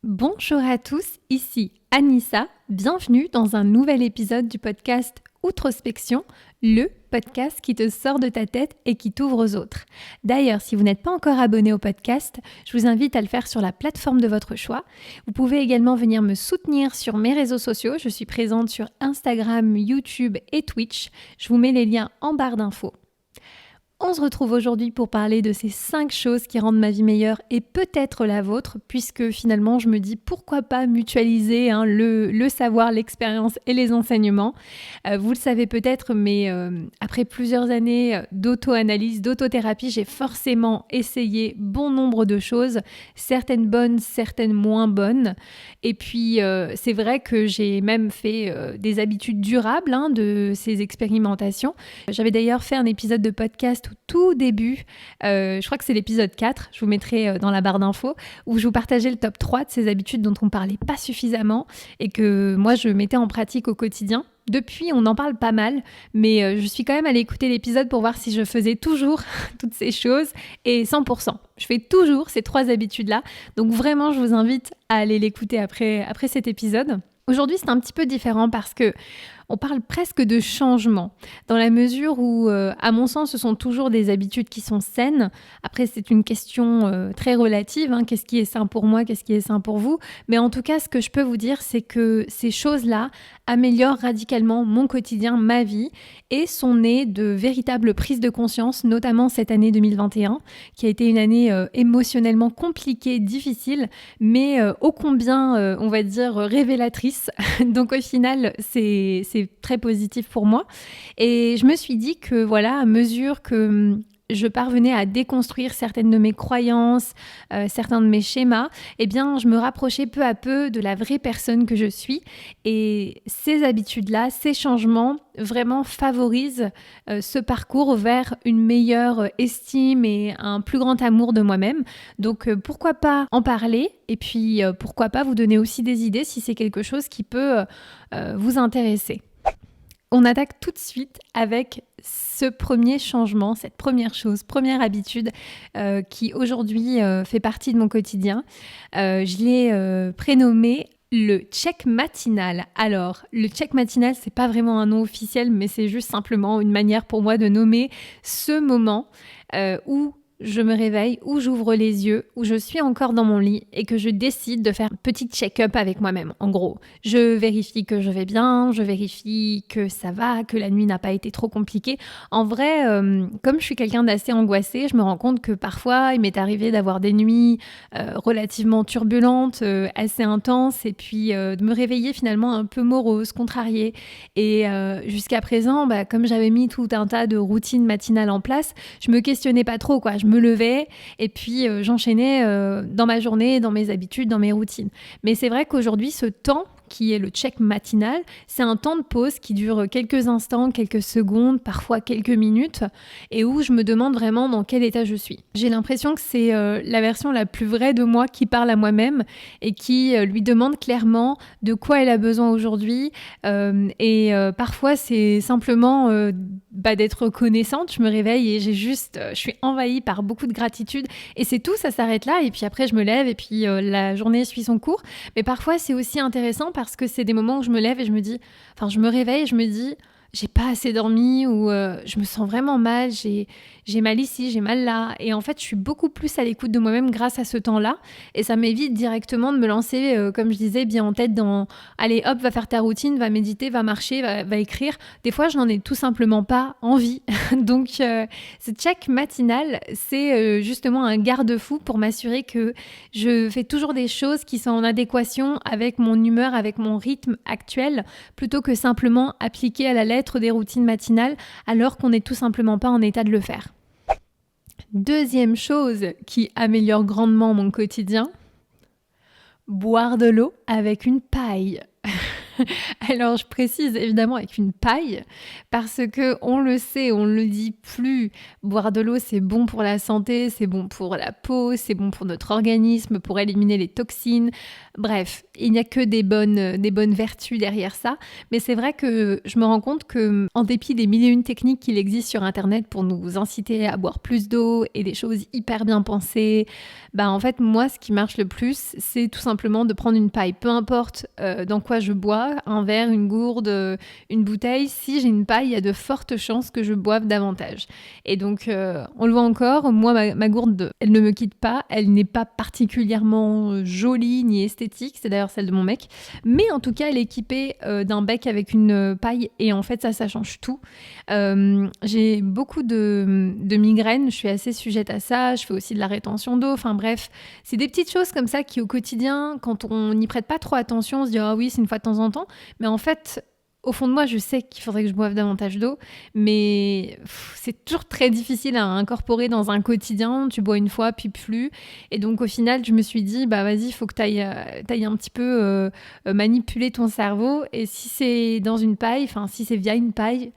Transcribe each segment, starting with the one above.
Bonjour à tous, ici Anissa, bienvenue dans un nouvel épisode du podcast Outrospection, le podcast qui te sort de ta tête et qui t'ouvre aux autres. D'ailleurs, si vous n'êtes pas encore abonné au podcast, je vous invite à le faire sur la plateforme de votre choix. Vous pouvez également venir me soutenir sur mes réseaux sociaux, je suis présente sur Instagram, YouTube et Twitch. Je vous mets les liens en barre d'infos. On se retrouve aujourd'hui pour parler de ces 5 choses qui rendent ma vie meilleure et peut-être la vôtre, puisque finalement je me dis pourquoi pas mutualiser le savoir, l'expérience et les enseignements. Vous le savez peut-être, mais après plusieurs années d'auto-analyse, d'autothérapie, j'ai forcément essayé bon nombre de choses, certaines bonnes, certaines moins bonnes. Et puis c'est vrai que j'ai même fait des habitudes durables de ces expérimentations. J'avais d'ailleurs fait un épisode de podcast au tout début, je crois que c'est l'épisode 4, je vous mettrai dans la barre d'infos, où je vous partageais le top 3 de ces habitudes dont on parlait pas suffisamment et que moi je mettais en pratique au quotidien. Depuis, on en parle pas mal, mais je suis quand même allée écouter l'épisode pour voir si je faisais toujours toutes ces choses, et 100%. Je fais toujours ces 3 habitudes-là, donc vraiment je vous invite à aller l'écouter après cet épisode. Aujourd'hui, c'est un petit peu différent parce que on parle presque de changement, dans la mesure où, à mon sens, ce sont toujours des habitudes qui sont saines. Après, c'est une question très relative, qu'est-ce qui est sain pour moi, qu'est-ce qui est sain pour vous. Mais en tout cas, ce que je peux vous dire, c'est que ces choses-là améliorent radicalement mon quotidien, ma vie, et sont nées de véritables prises de conscience, notamment cette année 2021, qui a été une année émotionnellement compliquée, difficile, mais ô combien, on va dire, révélatrice. Donc au final, c'est très positif pour moi. Et je me suis dit que voilà, à mesure que je parvenais à déconstruire certaines de mes croyances, certains de mes schémas, eh bien, je me rapprochais peu à peu de la vraie personne que je suis. Et ces habitudes-là, ces changements, vraiment favorisent ce parcours vers une meilleure estime et un plus grand amour de moi-même. Donc, pourquoi pas en parler et puis pourquoi pas vous donner aussi des idées si c'est quelque chose qui peut vous intéresser. On attaque tout de suite avec ce premier changement, cette première chose, première habitude qui aujourd'hui fait partie de mon quotidien. Je l'ai prénommé le check matinal. Alors, le check matinal, c'est pas vraiment un nom officiel, mais c'est juste simplement une manière pour moi de nommer ce moment où je me réveille, où j'ouvre les yeux, où je suis encore dans mon lit et que je décide de faire un petit check-up avec moi-même. En gros, je vérifie que je vais bien, je vérifie que ça va, que la nuit n'a pas été trop compliquée. En vrai, comme je suis quelqu'un d'assez angoissé, je me rends compte que parfois, il m'est arrivé d'avoir des nuits relativement turbulentes, assez intenses, et puis de me réveiller finalement un peu morose, contrariée. Et jusqu'à présent, comme j'avais mis tout un tas de routines matinales en place, je me questionnais pas trop, quoi. Je me levais et puis j'enchaînais dans ma journée, dans mes habitudes, dans mes routines. Mais c'est vrai qu'aujourd'hui, ce temps qui est le check matinal, c'est un temps de pause qui dure quelques instants, quelques secondes, parfois quelques minutes, et où je me demande vraiment dans quel état je suis. J'ai l'impression que c'est la version la plus vraie de moi qui parle à moi-même et qui lui demande clairement de quoi elle a besoin aujourd'hui, et parfois c'est simplement d'être reconnaissante. Je me réveille et je suis envahie par beaucoup de gratitude, et c'est tout, ça s'arrête là, et puis après je me lève et puis la journée suit son cours. Mais parfois c'est aussi intéressant parce que c'est des moments où je me lève et je me réveille et je me dis j'ai pas assez dormi, ou je me sens vraiment mal, j'ai mal ici, j'ai mal là. Et en fait, je suis beaucoup plus à l'écoute de moi-même grâce à ce temps-là. Et ça m'évite directement de me lancer, comme je disais, bien en tête dans « Allez, hop, va faire ta routine, va méditer, va marcher, va écrire ». Des fois, je n'en ai tout simplement pas envie. Donc, ce check matinal, c'est justement un garde-fou pour m'assurer que je fais toujours des choses qui sont en adéquation avec mon humeur, avec mon rythme actuel, plutôt que simplement appliquer à la lettre des routines matinales alors qu'on n'est tout simplement pas en état de le faire. Deuxième chose qui améliore grandement mon quotidien, boire de l'eau avec une paille. Alors, je précise évidemment avec une paille parce que on le sait, on le dit plus. Boire de l'eau, c'est bon pour la santé, c'est bon pour la peau, c'est bon pour notre organisme, pour éliminer les toxines. Bref, il n'y a que des bonnes vertus derrière ça. Mais c'est vrai que je me rends compte que, en dépit des mille et une techniques qu'il existe sur Internet pour nous inciter à boire plus d'eau et des choses hyper bien pensées, en fait, moi, ce qui marche le plus, c'est tout simplement de prendre une paille. Peu importe dans quoi je bois, un verre, une gourde, une bouteille, si j'ai une paille, il y a de fortes chances que je boive davantage. Et donc, on le voit encore, moi, ma gourde, elle ne me quitte pas, elle n'est pas particulièrement jolie ni esthétique, c'est d'ailleurs celle de mon mec, mais en tout cas, elle est équipée d'un bec avec une paille, et en fait, ça change tout. J'ai beaucoup de migraines, je suis assez sujette à ça, je fais aussi de la rétention d'eau, enfin bref, c'est des petites choses comme ça qui au quotidien, quand on n'y prête pas trop attention, on se dit ah oui, c'est une fois de temps en temps, mais en fait, au fond de moi, je sais qu'il faudrait que je boive davantage d'eau, mais c'est toujours très difficile à incorporer dans un quotidien. Tu bois une fois, puis plus. Et donc, au final, je me suis dit, vas-y, il faut que tu ailles un petit peu manipuler ton cerveau. Et si c'est dans une paille, enfin, si c'est via une paille,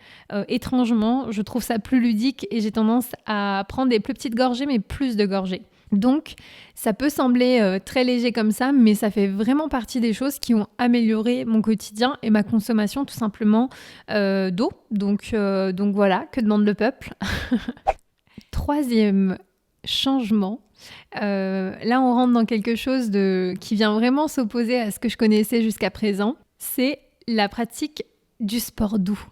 étrangement, je trouve ça plus ludique et j'ai tendance à prendre des plus petites gorgées, mais plus de gorgées. Donc, ça peut sembler très léger comme ça, mais ça fait vraiment partie des choses qui ont amélioré mon quotidien et ma consommation tout simplement d'eau. Donc voilà, que demande le peuple? Troisième changement, là on rentre dans quelque chose qui vient vraiment s'opposer à ce que je connaissais jusqu'à présent, c'est la pratique du sport doux.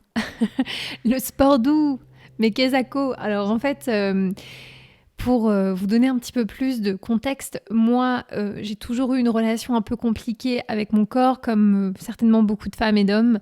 Le sport doux, mais qu'est-ce? Alors en fait... Pour vous donner un petit peu plus de contexte, moi, j'ai toujours eu une relation un peu compliquée avec mon corps, comme certainement beaucoup de femmes et d'hommes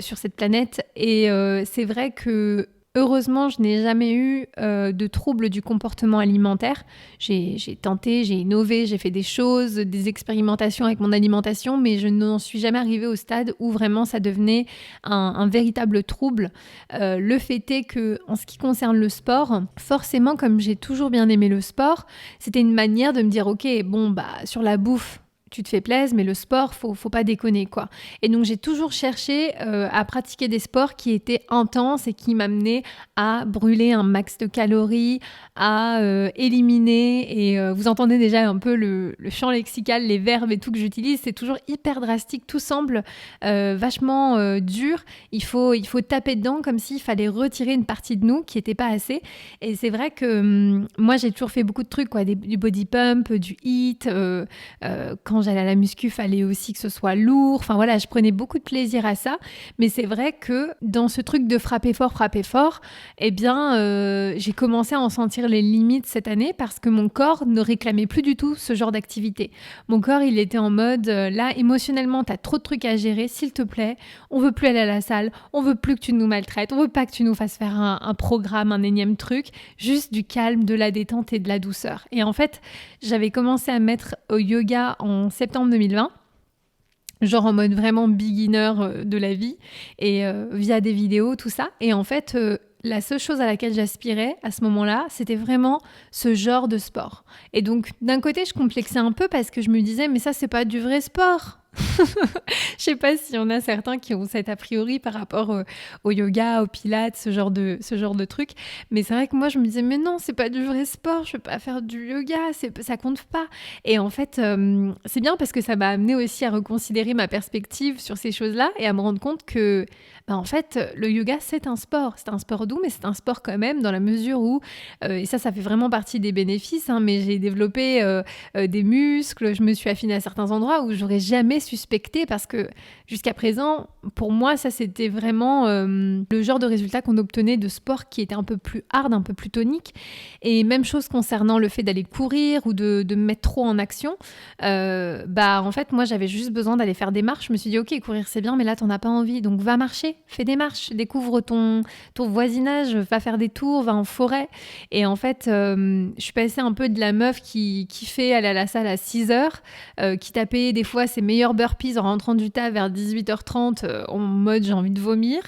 sur cette planète. Et c'est vrai que, heureusement, je n'ai jamais eu de troubles du comportement alimentaire. J'ai tenté, j'ai innové, j'ai fait des choses, des expérimentations avec mon alimentation, mais je n'en suis jamais arrivée au stade où vraiment ça devenait un véritable trouble. Le fait est que, en ce qui concerne le sport, forcément, comme j'ai toujours bien aimé le sport, c'était une manière de me dire, ok, sur la bouffe, tu te fais plaisir, mais le sport, faut pas déconner, quoi. Et donc, j'ai toujours cherché à pratiquer des sports qui étaient intenses et qui m'amenaient à brûler un max de calories, à éliminer. Et vous entendez déjà un peu le champ lexical, les verbes et tout que j'utilise. C'est toujours hyper drastique. Tout semble vachement dur. Il faut taper dedans comme s'il fallait retirer une partie de nous qui n'était pas assez. Et c'est vrai que moi, j'ai toujours fait beaucoup de trucs, quoi, du body pump, du HIIT. Quand j'allais à la muscu, fallait aussi que ce soit lourd. Enfin voilà, je prenais beaucoup de plaisir à ça. Mais c'est vrai que dans ce truc de frapper fort, j'ai commencé à en sentir les limites cette année parce que mon corps ne réclamait plus du tout ce genre d'activité. Mon corps, il était en mode, là, émotionnellement, t'as trop de trucs à gérer, s'il te plaît. On veut plus aller à la salle, on veut plus que tu nous maltraites, on veut pas que tu nous fasses faire un programme, un énième truc, juste du calme, de la détente et de la douceur. Et en fait, j'avais commencé à mettre au yoga en septembre 2020, genre en mode vraiment beginner de la vie, et via des vidéos, tout ça. Et en fait, la seule chose à laquelle j'aspirais à ce moment-là, c'était vraiment ce genre de sport. Et donc, d'un côté, je complexais un peu parce que je me disais, mais ça, c'est pas du vrai sport. Je sais pas s'il y en a certains qui ont cet a priori par rapport au yoga, au pilates, ce genre de truc. Mais c'est vrai que moi, je me disais, mais non, c'est pas du vrai sport, je peux pas faire du yoga, ça compte pas. Et en fait, c'est bien parce que ça m'a amené aussi à reconsidérer ma perspective sur ces choses-là et à me rendre compte que, en fait, le yoga, c'est un sport. C'est un sport doux, mais c'est un sport quand même dans la mesure où, et ça fait vraiment partie des bénéfices, hein, mais j'ai développé des muscles, je me suis affinée à certains endroits où j'aurais jamais suspecté parce que jusqu'à présent, pour moi, ça c'était vraiment le genre de résultat qu'on obtenait de sport qui était un peu plus hard, un peu plus tonique. Et même chose concernant le fait d'aller courir ou de me mettre trop en action. En fait, moi, j'avais juste besoin d'aller faire des marches. Je me suis dit, ok, courir c'est bien, mais là, t'en as pas envie. Donc, va marcher, fais des marches, découvre ton voisinage, va faire des tours, va en forêt. Et en fait, je suis passée un peu de la meuf qui fait aller à la salle à 6 heures, qui tapait des fois ses meilleurs burpees burpees en rentrant du taf vers 18h30 en mode j'ai envie de vomir,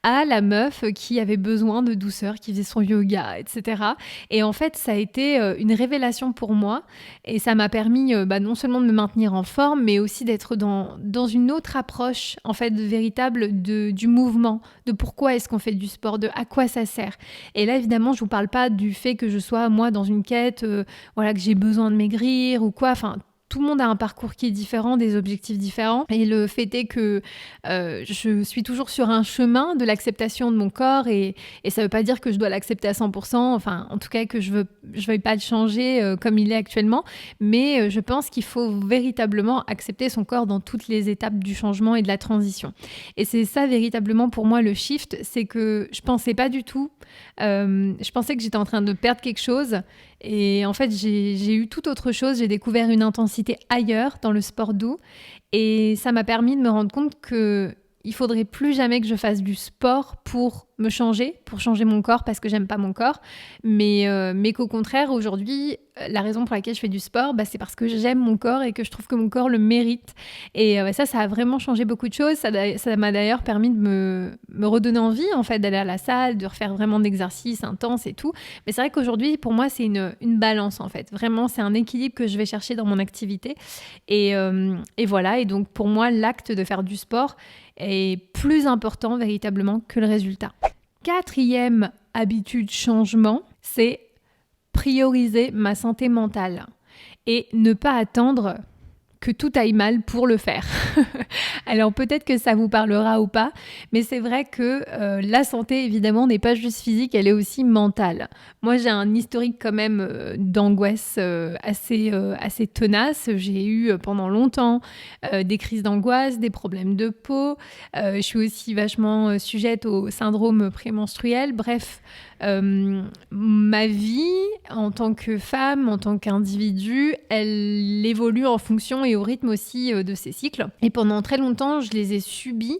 à la meuf qui avait besoin de douceur, qui faisait son yoga, etc. Et en fait, ça a été une révélation pour moi et ça m'a permis non seulement de me maintenir en forme, mais aussi d'être dans une autre approche en fait véritable du mouvement, de pourquoi est-ce qu'on fait du sport, de à quoi ça sert. Et là, évidemment, je vous parle pas du fait que je sois moi dans une quête, que j'ai besoin de maigrir ou quoi. Enfin, tout le monde a un parcours qui est différent, des objectifs différents. Et le fait est que je suis toujours sur un chemin de l'acceptation de mon corps et ça ne veut pas dire que je dois l'accepter à 100%, enfin en tout cas que je veuille pas le changer comme il est actuellement, mais je pense qu'il faut véritablement accepter son corps dans toutes les étapes du changement et de la transition. Et c'est ça véritablement pour moi le shift, c'est que je pensais pas du tout, je pensais que j'étais en train de perdre quelque chose. Et en fait, j'ai eu tout autre chose. J'ai découvert une intensité ailleurs, dans le sport doux. Et ça m'a permis de me rendre compte qu'il faudrait plus jamais que je fasse du sport pour me changer, pour changer mon corps parce que j'aime pas mon corps. Mais qu'au contraire, aujourd'hui, la raison pour laquelle je fais du sport, c'est parce que j'aime mon corps et que je trouve que mon corps le mérite. Et ça a vraiment changé beaucoup de choses. Ça m'a d'ailleurs permis de me redonner envie, en fait, d'aller à la salle, de refaire vraiment d'exercices intenses et tout. Mais c'est vrai qu'aujourd'hui, pour moi, c'est une balance, en fait. Vraiment, c'est un équilibre que je vais chercher dans mon activité. Et voilà. Et donc, pour moi, l'acte de faire du sport est plus important, véritablement, que le résultat. 4e habitude changement, c'est prioriser ma santé mentale et ne pas attendre que tout aille mal pour le faire. Alors peut-être que ça vous parlera ou pas, mais c'est vrai que la santé évidemment n'est pas juste physique, elle est aussi mentale. Moi j'ai un historique quand même d'angoisse assez tenace. J'ai eu pendant longtemps des crises d'angoisse, des problèmes de peau. Je suis aussi vachement sujette au syndrome prémenstruel. Bref, ma vie en tant que femme, en tant qu'individu, elle évolue en fonction et au rythme aussi de ces cycles. Et pendant très longtemps, je les ai subis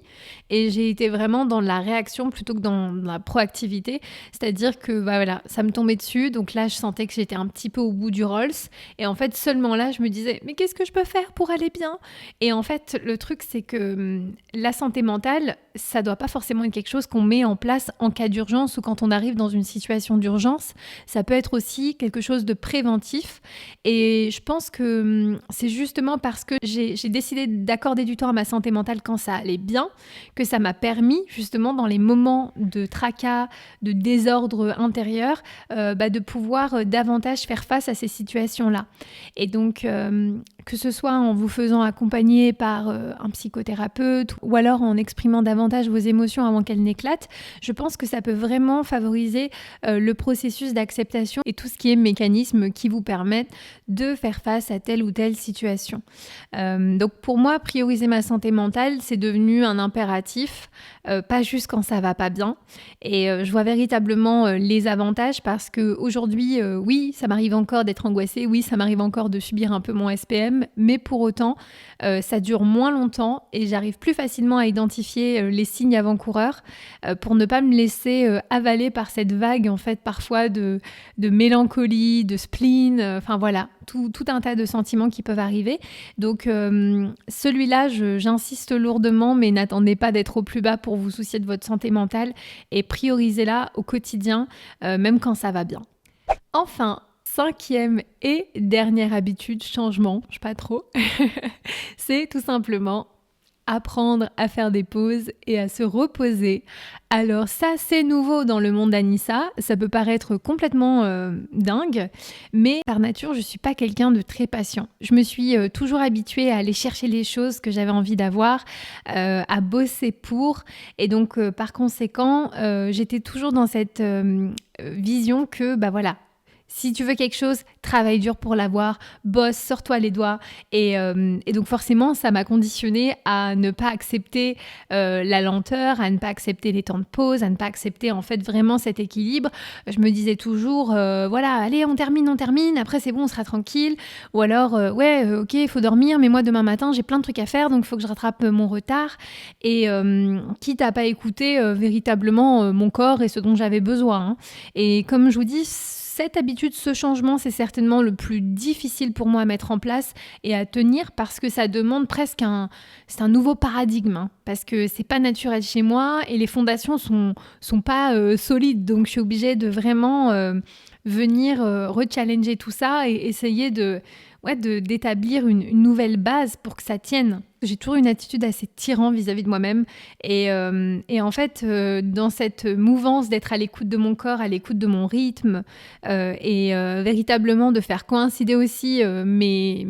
et j'ai été vraiment dans la réaction plutôt que dans la proactivité. C'est-à-dire que ça me tombait dessus. Donc là, je sentais que j'étais un petit peu au bout du Rolls. Et en fait, seulement là, je me disais, mais qu'est-ce que je peux faire pour aller bien ? Et en fait, le truc, c'est que la santé mentale, ça doit pas forcément être quelque chose qu'on met en place en cas d'urgence ou quand on arrive dans une situation d'urgence. Ça peut être aussi quelque chose de préventif. Et je pense que c'est justement parce que j'ai décidé d'accorder du temps à ma santé mentale quand ça allait bien, que ça m'a permis justement dans les moments de tracas, de désordre intérieur, de pouvoir davantage faire face à ces situations-là. Et donc, que ce soit en vous faisant accompagner par un psychothérapeute ou alors en exprimant davantage vos émotions avant qu'elles n'éclatent, je pense que ça peut vraiment favoriser le processus d'acceptation et tout ce qui est mécanismes qui vous permettent de faire face à telle ou telle situation. Donc pour moi, prioriser ma santé mentale, c'est devenu un impératif, pas juste quand ça va pas bien. Et je vois véritablement les avantages parce qu'aujourd'hui, oui, ça m'arrive encore d'être angoissée, oui, ça m'arrive encore de subir un peu mon SPM, mais pour autant, ça dure moins longtemps et j'arrive plus facilement à identifier les signes avant-coureurs pour ne pas me laisser avaler par cette vague, en fait, parfois de mélancolie, de spleen, tout un tas de sentiments qui peuvent arriver. Donc celui-là, j'insiste lourdement, mais n'attendez pas d'être au plus bas pour vous soucier de votre santé mentale et priorisez-la au quotidien, même quand ça va bien. Enfin, 5e et dernière habitude, changement, je sais pas trop, c'est tout simplement apprendre à faire des pauses et à se reposer. Alors ça, c'est nouveau dans le monde d'Anissa. Ça peut paraître complètement dingue, mais par nature, je suis pas quelqu'un de très patient. Je me suis toujours habituée à aller chercher les choses que j'avais envie d'avoir, à bosser pour. Et donc, par conséquent, j'étais toujours dans cette vision que, si tu veux quelque chose, travaille dur pour l'avoir, bosse, sors-toi les doigts. Et donc forcément, ça m'a conditionnée à ne pas accepter la lenteur, à ne pas accepter les temps de pause, à ne pas accepter en fait vraiment cet équilibre. Je me disais toujours, allez, on termine, après c'est bon, on sera tranquille. Ou alors, ok, il faut dormir, mais moi demain matin, j'ai plein de trucs à faire, donc il faut que je rattrape mon retard. Et quitte à pas écouter véritablement mon corps et ce dont j'avais besoin. Et comme je vous dis, cette habitude, ce changement, c'est certainement le plus difficile pour moi à mettre en place et à tenir parce que ça demande presque c'est un nouveau paradigme, parce que c'est pas naturel chez moi et les fondations sont pas solides, donc je suis obligée de vraiment venir rechallenger tout ça et essayer d'établir une nouvelle base pour que ça tienne. J'ai toujours une attitude assez tyran vis-à-vis de moi-même et en fait, dans cette mouvance d'être à l'écoute de mon corps, à l'écoute de mon rythme et véritablement de faire coïncider aussi mes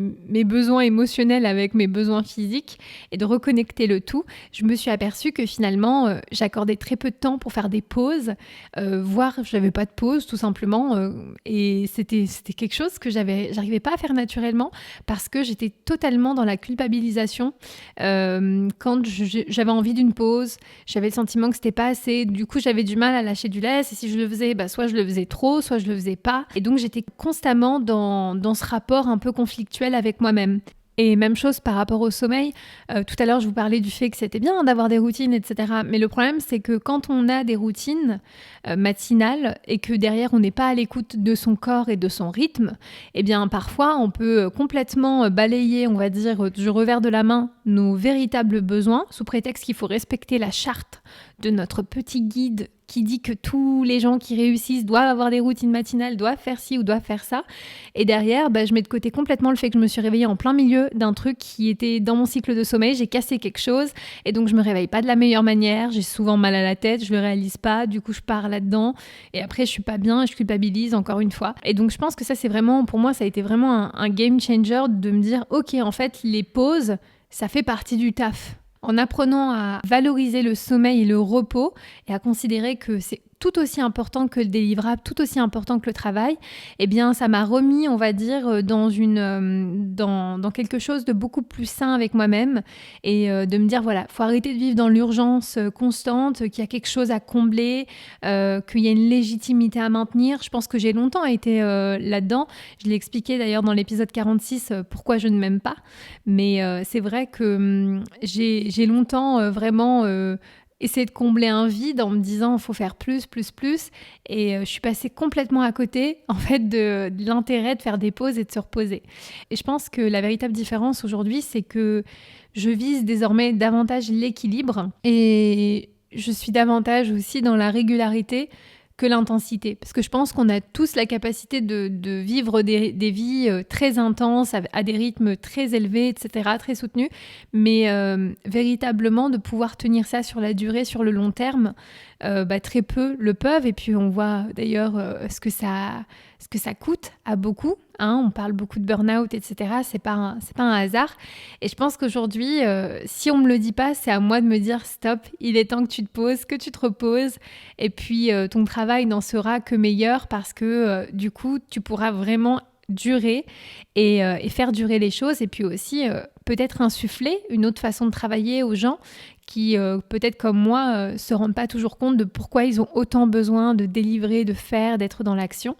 besoins émotionnels avec mes besoins physiques et de reconnecter le tout, je me suis aperçue que finalement, j'accordais très peu de temps pour faire des pauses, voire je n'avais pas de pause tout simplement et c'était quelque chose que j'arrivais pas à faire naturellement parce que j'étais totalement dans la culpabilisation. Quand j'avais envie d'une pause, j'avais le sentiment que c'était pas assez, du coup j'avais du mal à lâcher du lest et si je le faisais, soit je le faisais trop, soit je le faisais pas et donc j'étais constamment dans ce rapport un peu conflictuel avec moi-même. Et même chose par rapport au sommeil. Tout à l'heure, je vous parlais du fait que c'était bien d'avoir des routines, etc. Mais le problème, c'est que quand on a des routines matinales et que derrière, on n'est pas à l'écoute de son corps et de son rythme, eh bien, parfois, on peut complètement balayer, on va dire, du revers de la main, nos véritables besoins, sous prétexte qu'il faut respecter la charte de notre petit guide qui dit que tous les gens qui réussissent doivent avoir des routines matinales, doivent faire ci ou doivent faire ça. Et derrière, je mets de côté complètement le fait que je me suis réveillée en plein milieu d'un truc qui était dans mon cycle de sommeil. J'ai cassé quelque chose et donc je me réveille pas de la meilleure manière. J'ai souvent mal à la tête, je le réalise pas. Du coup, je pars là-dedans et après, je suis pas bien et je culpabilise encore une fois. Et donc, je pense que ça, c'est vraiment, pour moi, ça a été vraiment un game changer de me dire, ok, en fait, les pauses, ça fait partie du taf. En apprenant à valoriser le sommeil et le repos et à considérer que c'est tout aussi important que le délivrable, tout aussi important que le travail, eh bien ça m'a remis, on va dire, dans quelque chose de beaucoup plus sain avec moi-même et de me dire voilà, faut arrêter de vivre dans l'urgence constante, qu'il y a quelque chose à combler, qu'il y a une légitimité à maintenir. Je pense que j'ai longtemps été là-dedans. Je l'ai expliqué d'ailleurs dans l'épisode 46 pourquoi je ne m'aime pas, mais c'est vrai que j'ai longtemps vraiment essayer de combler un vide en me disant il faut faire plus et je suis passée complètement à côté en fait de l'intérêt de faire des pauses et de se reposer. Et je pense que la véritable différence aujourd'hui, c'est que je vise désormais davantage l'équilibre et je suis davantage aussi dans la régularité que l'intensité. Parce que je pense qu'on a tous la capacité de vivre des vies très intenses, à des rythmes très élevés, etc., très soutenus, mais véritablement de pouvoir tenir ça sur la durée, sur le long terme, très peu le peuvent. Et puis on voit d'ailleurs ce que ça coûte à beaucoup. On parle beaucoup de burn-out, etc. C'est pas un hasard. Et je pense qu'aujourd'hui, si on me le dit pas, c'est à moi de me dire stop, il est temps que tu te poses, que tu te reposes. Et puis ton travail n'en sera que meilleur parce que du coup, tu pourras vraiment durer et faire durer les choses. Et puis aussi, peut-être insuffler une autre façon de travailler aux gens qui, peut-être comme moi, se rendent pas toujours compte de pourquoi ils ont autant besoin de délivrer, de faire, d'être dans l'action.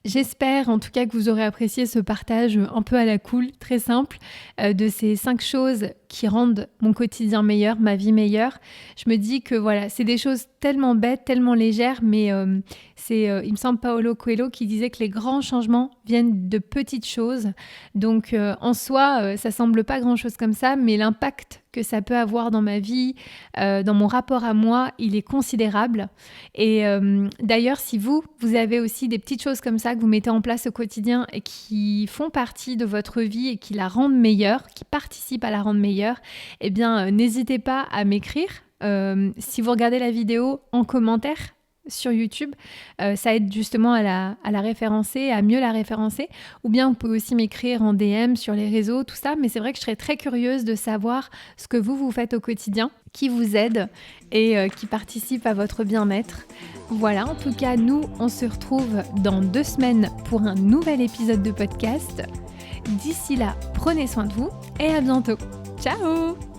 J'espère en tout cas que vous aurez apprécié ce partage un peu à la cool, très simple, de ces 5 choses qui rendent mon quotidien meilleur, ma vie meilleure. Je me dis que voilà, c'est des choses tellement bêtes, tellement légères, mais il me semble Paulo Coelho qui disait que les grands changements viennent de petites choses. Donc en soi, ça semble pas grand-chose comme ça, mais l'impact que ça peut avoir dans ma vie, dans mon rapport à moi, il est considérable. Et d'ailleurs, si vous avez aussi des petites choses comme ça que vous mettez en place au quotidien et qui font partie de votre vie et qui la rendent meilleure, qui participent à la rendre meilleure, eh bien, n'hésitez pas à m'écrire. Si vous regardez la vidéo en commentaire sur YouTube, ça aide justement à la référencer, à mieux la référencer. Ou bien vous pouvez aussi m'écrire en DM sur les réseaux, tout ça. Mais c'est vrai que je serais très curieuse de savoir ce que vous faites au quotidien, qui vous aide et qui participe à votre bien-être. Voilà, en tout cas, nous, on se retrouve dans 2 semaines pour un nouvel épisode de podcast. D'ici là, prenez soin de vous et à bientôt. Ciao!